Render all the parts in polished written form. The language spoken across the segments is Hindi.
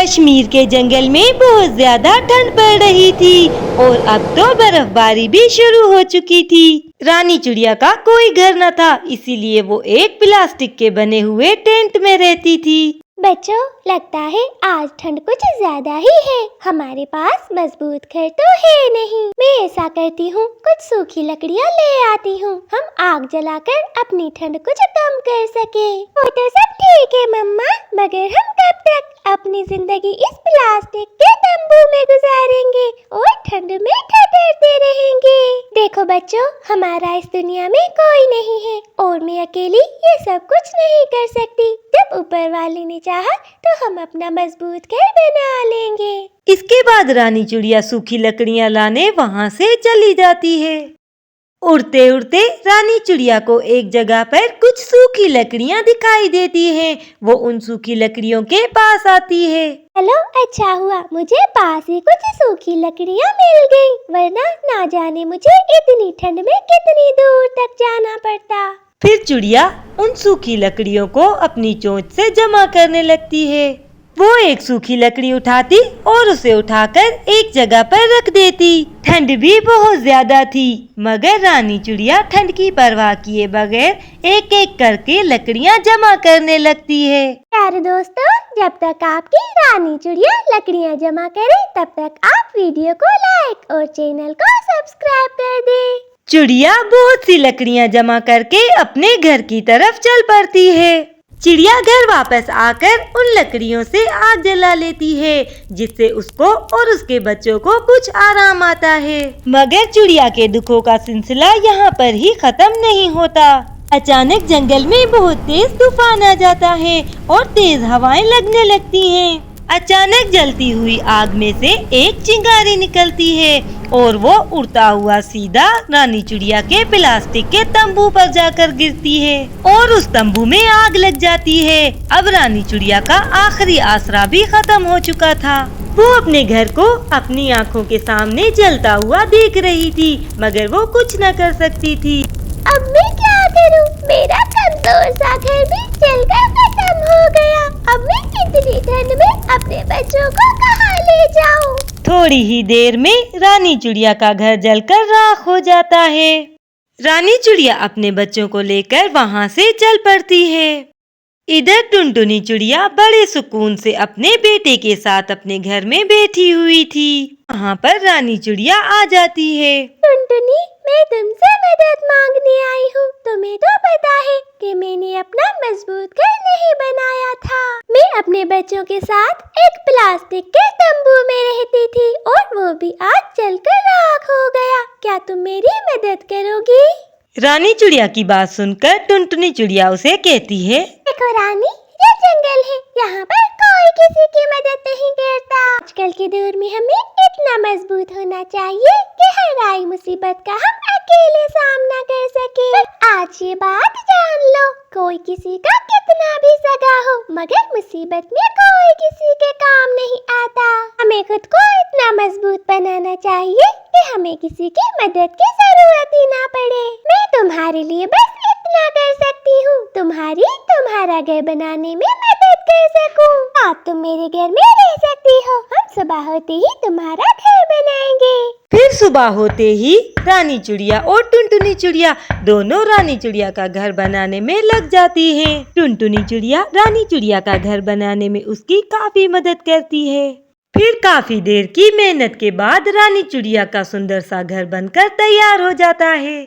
कश्मीर के जंगल में बहुत ज्यादा ठंड पड़ रही थी और अब तो बर्फबारी भी शुरू हो चुकी थी। रानी चिड़िया का कोई घर न था, इसीलिए वो एक प्लास्टिक के बने हुए टेंट में रहती थी। बच्चों, लगता है आज ठंड कुछ ज्यादा ही है। हमारे पास मजबूत घर तो है नहीं। मैं ऐसा करती हूँ, कुछ सूखी लकड़ियाँ ले आती हूँ। हम आग जलाकर अपनी ठंड कुछ कम कर सके। वो तो सब ठीक है मम्मा, मगर हम कब तक अपनी जिंदगी इस प्लास्टिक के तंबू में गुजारेंगे और ठंड में ठठरते रहेंगे। देखो बच्चों, हमारा इस दुनिया में कोई नहीं है और मैं अकेली ये सब कुछ नहीं कर सकती। जब ऊपर वाले ने चाहा तो हम अपना मजबूत घर बना लेंगे। इसके बाद रानी चिड़िया सूखी लकड़ियाँ लाने वहाँ से चली जाती है। उड़ते उड़ते रानी चिड़िया को एक जगह पर कुछ सूखी लकड़ियाँ दिखाई देती हैं। वो उन सूखी लकड़ियों के पास आती है। चलो, अच्छा हुआ मुझे पास ही कुछ सूखी लकड़ियाँ मिल गई, वरना ना जाने मुझे इतनी ठंड में कितनी दूर तक जाना पड़ता। फिर चिड़िया उन सूखी लकड़ियों को अपनी चोंच से जमा करने लगती है। वो एक सूखी लकड़ी उठाती और उसे उठाकर एक जगह पर रख देती। ठंड भी बहुत ज्यादा थी, मगर रानी चिड़िया ठंड की परवाह किए बगैर एक एक करके लकड़ियाँ जमा करने लगती है। प्यारे दोस्तों, जब तक आपकी रानी चिड़िया लकड़ियाँ जमा करे, तब तक आप वीडियो को लाइक और चैनल को सब्सक्राइब कर दें। चिड़िया बहुत सी लकड़ियाँ जमा करके अपने घर की तरफ चल पड़ती है। चिड़िया घर वापस आकर उन लकड़ियों से आग जला लेती है, जिससे उसको और उसके बच्चों को कुछ आराम आता है। मगर चिड़िया के दुखों का सिलसिला यहाँ पर ही खत्म नहीं होता। अचानक जंगल में बहुत तेज तूफान आ जाता है और तेज हवाएं लगने लगती हैं। अचानक जलती हुई आग में से एक चिंगारी निकलती है और वो उड़ता हुआ सीधा रानी चिड़िया के प्लास्टिक के तंबू पर जाकर गिरती है और उस तंबू में आग लग जाती है। अब रानी चिड़िया का आखिरी आसरा भी खत्म हो चुका था। वो अपने घर को अपनी आँखों के सामने जलता हुआ देख रही थी, मगर वो कुछ न कर सकती थी। अब मैं क्या करूं? मेरा कमजोर सा घर भी जलकर खत्म हो गया। अब मैं इतनी ठंड में अपने बच्चों को कहाँ ले जाऊं? थोड़ी ही देर में रानी चिड़िया का घर जलकर राख हो जाता है। रानी चिड़िया अपने बच्चों को लेकर वहाँ से चल पड़ती है। इधर टुनटुनी चिड़िया बड़े सुकून से अपने बेटे के साथ अपने घर में बैठी हुई थी। वहाँ पर रानी चिड़िया आ जाती है। टुनटुनी, मैं तुमसे मदद मांगने आई हूँ। तुम्हें तो पता है कि मैंने अपना मजबूत घर नहीं बनाया था। मैं अपने बच्चों के साथ एक प्लास्टिक के तंबू में रहती थी और वो भी आज जलकर राख हो गया। क्या तुम मेरी मदद करोगी? रानी चिड़िया की बात सुनकर टुनटुनी चिड़िया उसे कहती है, देखो रानी, ये जंगल है, यहाँ पर कोई किसी की मदद नहीं करता। आजकल के दौर में हमें इतना मजबूत होना चाहिए कि हर आई मुसीबत का हम अकेले सामना कर सके। आज ये बात जान लो, कोई किसी का कितना भी सगा हो, मगर मुसीबत में कोई किसी के काम नहीं आता। हमें खुद को इतना मजबूत बनाना चाहिए कि हमें किसी की मदद की जरूरत ही ना पड़े। मैं तुम्हारे लिए बस इतना कर सकती हूँ, तुम्हारा घर बनाने में मदद कर सकूँ। आप तुम मेरे घर में रह सकती हो। हम सुबह होते ही तुम्हारा घर बनाएंगे। फिर सुबह होते ही रानी चिड़िया और टुनटुनी चिड़िया दोनों रानी चिड़िया का घर बनाने में लग जाती हैं। टुनटुनी चिड़िया रानी चिड़िया का घर बनाने में उसकी काफी मदद करती है। फिर काफी देर की मेहनत के बाद रानी चिड़िया का सुंदर सा घर बनकर तैयार हो जाता है।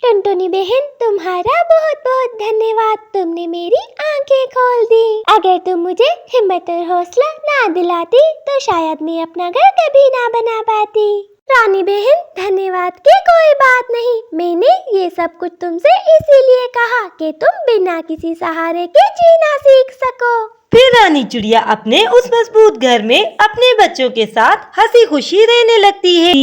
टुनटुनी बहन, तुम्हारा बहुत बहुत धन्यवाद। तुमने मेरी आंखें खोल दी। अगर तुम मुझे हिम्मत और हौसला ना दिलाती तो शायद मैं अपना घर कभी ना बना पाती। रानी बहन, धन्यवाद की कोई बात नहीं। मैंने ये सब कुछ तुमसे इसीलिए कहा कि तुम बिना किसी सहारे के जीना सीख सको। फिर रानी चिड़िया अपने उस मजबूत घर में अपने बच्चों के साथ हंसी खुशी रहने लगती है।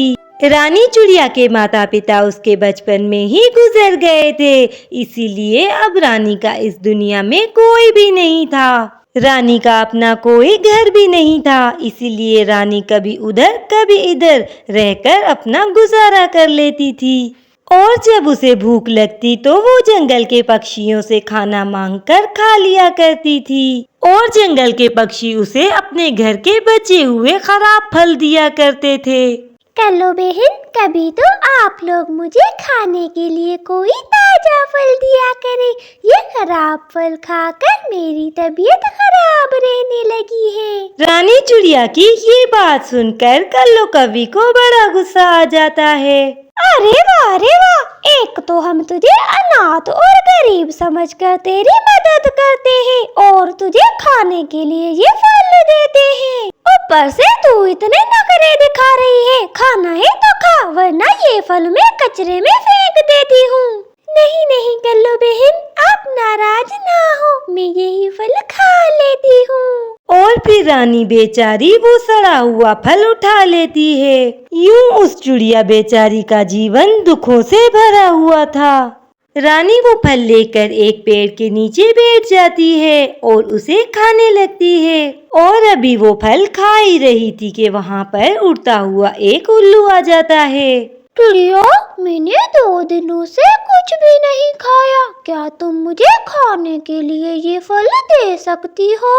रानी चिड़िया के माता पिता उसके बचपन में ही गुजर गए थे, इसीलिए अब रानी का इस दुनिया में कोई भी नहीं था। रानी का अपना कोई घर भी नहीं था, इसीलिए रानी कभी उधर कभी इधर रहकर अपना गुजारा कर लेती थी। और जब उसे भूख लगती तो वो जंगल के पक्षियों से खाना मांगकर खा लिया करती थी और जंगल के पक्षी उसे अपने घर के बचे हुए खराब फल दिया करते थे। कल्लू बहन, कभी तो आप लोग मुझे खाने के लिए कोई ताजा फल दिया करें। ये खराब फल खाकर मेरी तबीयत खराब रहने लगी है। रानी चिड़िया की ये बात सुनकर कल्लू कवि को बड़ा गुस्सा आ जाता है। अरे वाह, एक तो हम तुझे अनाथ और गरीब समझकर तेरी मदद करते हैं और तुझे खाने के लिए ये फल देते हैं। ऊपर से तू इतने नखरे दिखा रही है। खाना है तो खा, वरना ये फल मैं कचरे में फेंक देती हूँ। नहीं कल्लू बहन, आप नाराज ना हो, मैं यही फल खा लेती हूँ। और फिर रानी बेचारी वो सड़ा हुआ फल उठा लेती है। यूं उस चिड़िया बेचारी का जीवन दुखों से भरा हुआ था। रानी वो फल लेकर एक पेड़ के नीचे बैठ जाती है और उसे खाने लगती है। और अभी वो फल खा ही रही थी कि वहाँ पर उड़ता हुआ एक उल्लू आ जाता है। चिड़िया, मैंने 2 दिनों से कुछ भी नहीं खाया, क्या तुम मुझे खाने के लिए ये फल दे सकती हो?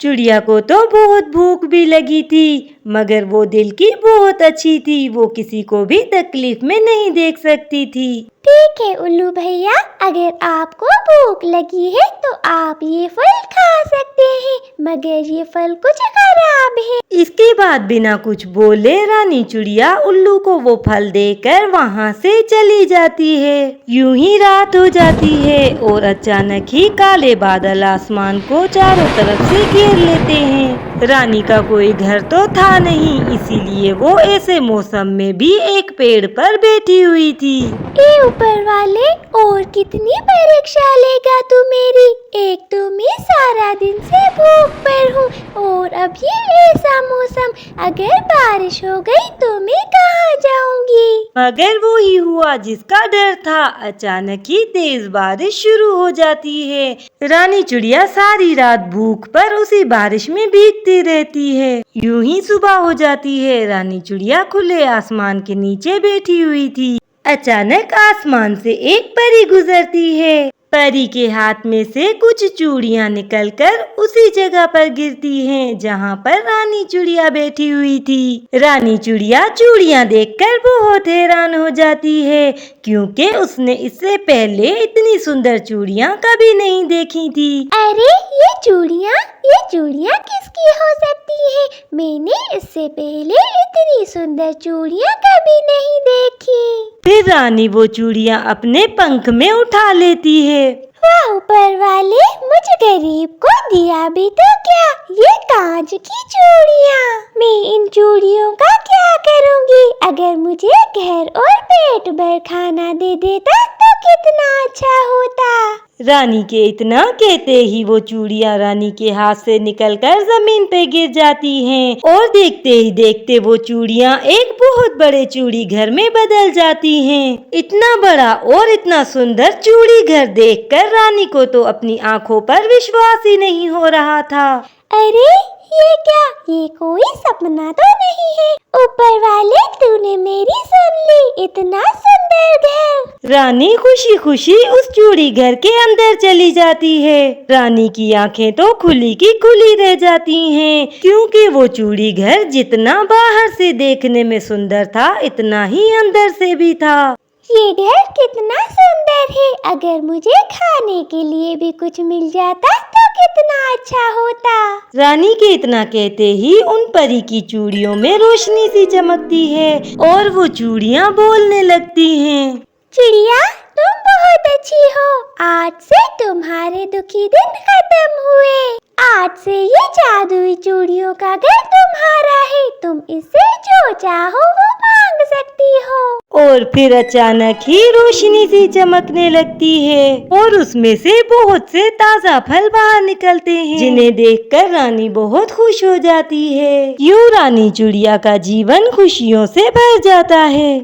चिड़िया को तो बहुत भूख भी लगी थी, मगर वो दिल की बहुत अच्छी थी। वो किसी को भी तकलीफ में नहीं देख सकती थी। ठीक है उल्लू भैया, अगर आपको भूख लगी है तो आप ये फल खा सकते हैं, मगर ये फल कुछ खराब है। इसके बाद बिना कुछ बोले रानी चिड़िया उल्लू को वो फल देकर वहाँ से चली जाती है। यूं ही रात हो जाती है और अचानक ही काले बादल आसमान को चारों तरफ से घेर लेते हैं। रानी का कोई घर तो था नहीं, इसीलिए वो ऐसे मौसम में भी एक पेड़ पर बैठी हुई थी। ऊपर वाले, और कितनी परीक्षा लेगा तू मेरी? एक तो मैं सारा दिन से भूख पर हूँ और अब ये ऐसा मौसम, अगर बारिश हो गई तो मैं कहाँ जाऊँगी? मगर वो ही हुआ जिसका डर था। अचानक ही तेज बारिश शुरू हो जाती है। रानी चिड़िया सारी रात भूख पर उसी बारिश में भीगती रहती है। यूं ही सुबह हो जाती है। रानी चिड़िया खुले आसमान के नीचे बैठी हुई थी। अचानक आसमान से एक परी गुजरती है। परी के हाथ में से कुछ चूड़ियां निकलकर उसी जगह पर गिरती हैं जहां पर रानी चिड़िया बैठी हुई थी। रानी चिड़िया चूड़ियां देखकर बहुत हैरान हो जाती है, क्योंकि उसने इससे पहले इतनी सुंदर चूड़ियां कभी नहीं देखी थी। अरे ये चूड़ियां किसकी हो सकती है? मैंने इससे पहले इतनी सुंदर चूड़ियां कभी नहीं देखी। फिर रानी वो चूड़ियां अपने पंख में उठा लेती है। वाह ऊपर वाले, मुझ गरीब को दिया भी तो क्या, ये कांच की चूड़ियां। मैं इन चूड़ियों का क्या करूंगी? अगर मुझे घर और पेट भर खाना दे देता तो कितना अच्छा होता। रानी के इतना कहते ही वो चूड़ियां रानी के हाथ से निकलकर जमीन पे गिर जाती हैं और देखते ही देखते वो चूड़ियां एक बहुत बड़े चूड़ी घर में बदल जाती हैं। इतना बड़ा और इतना सुंदर चूड़ी घर देखकर रानी को तो अपनी आंखों पर विश्वास ही नहीं हो रहा था। अरे ये क्या, ये कोई सपना तो नहीं है? ऊपर वाले, तूने मेरी सुन ली, इतना सुंदर घर। रानी खुशी खुशी उस चूड़ी घर के अंदर चली जाती है। रानी की आंखें तो खुली की खुली रह जाती हैं, क्योंकि वो चूड़ी घर जितना बाहर से देखने में सुंदर था, इतना ही अंदर से भी था। ये घर कितना सुंदर है, अगर मुझे खाने के लिए भी कुछ मिल जाता तो कितना अच्छा होता। रानी के इतना कहते ही उन परी की चूड़ियों में रोशनी सी चमकती है और वो चूड़ियां बोलने लगती हैं। चिड़िया, तुम बहुत अच्छी हो, आज से तुम्हारे दुखी दिन खत्म हुए। आज से ये जादुई चूड़ियों का घर तुम्हारा है, तुम इससे जो चाहो वो मांग सकती हो। और फिर अचानक ही रोशनी सी चमकने लगती है और उसमें से बहुत से ताजा फल बाहर निकलते हैं, जिन्हें देखकर रानी बहुत खुश हो जाती है। यूं रानी चिड़िया का जीवन खुशियों से भर जाता है।